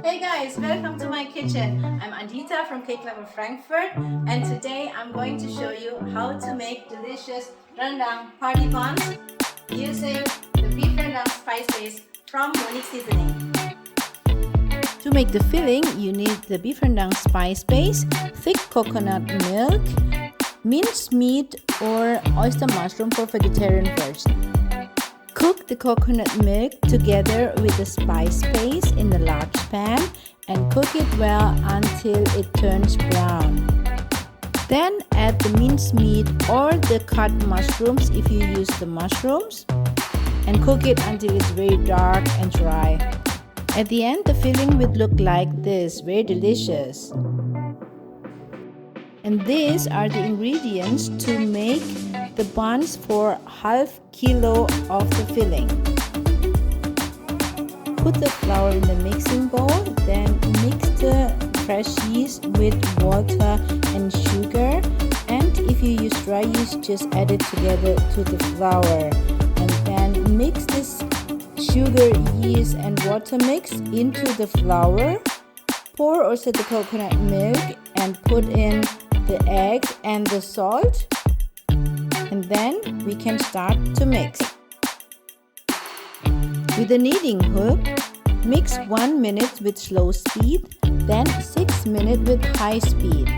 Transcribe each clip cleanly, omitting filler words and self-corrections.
Hey guys, welcome to my kitchen. I'm Andita from Cake Lover Frankfurt, and today I'm going to show you how to make delicious rendang party buns using the beef rendang spice base from Munik seasoning. To make the filling, you need the beef rendang spice base, thick coconut milk, minced meat or oyster mushroom for vegetarian version. Cook the coconut milk together with the spice base in a large pan and cook it well until it turns brown. Then add the minced meat or the cut mushrooms if you use the mushrooms and cook it until it's very dark and dry. At the end, the filling would look like this, very delicious. And these are the ingredients to make the buns for half kilo of the filling. Put the flour in the mixing bowl, then mix the fresh yeast with water and sugar, and if you use dry yeast, just add it together to the flour, and then mix this sugar, yeast and water mix into the flour. Pour also the coconut milk and put in the eggs and the salt, and then we can start to mix. With the kneading hook, mix 1 minute with slow speed, then 6 minutes with high speed.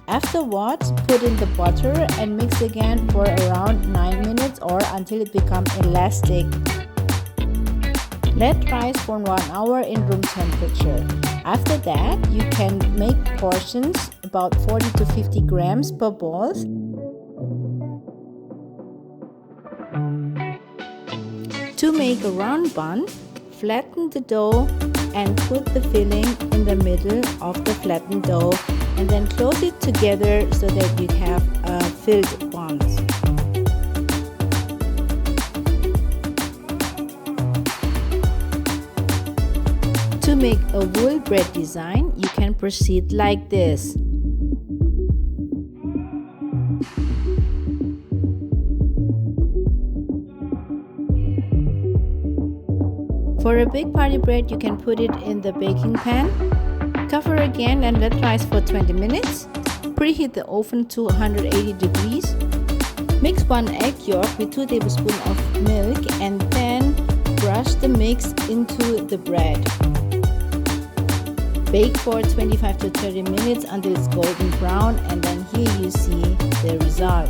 Afterwards, put in the butter and mix again for around 9 minutes or until it becomes elastic. Let rise for 1 hour in room temperature. After that, you can make portions about 40 to 50 grams per balls. To make a round bun, flatten the dough and put the filling in the middle of the flattened dough and then close it together so that you have filled buns. To make a wool bread design, you can proceed like this. For a big party bread, you can put it in the baking pan. Cover again and let rise for 20 minutes. Preheat the oven to 180 degrees. Mix 1 egg yolk with 2 tablespoons of milk and then brush the mix into the bread. Bake for 25 to 30 minutes until it's golden brown, and then here you see the result.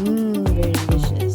Very delicious.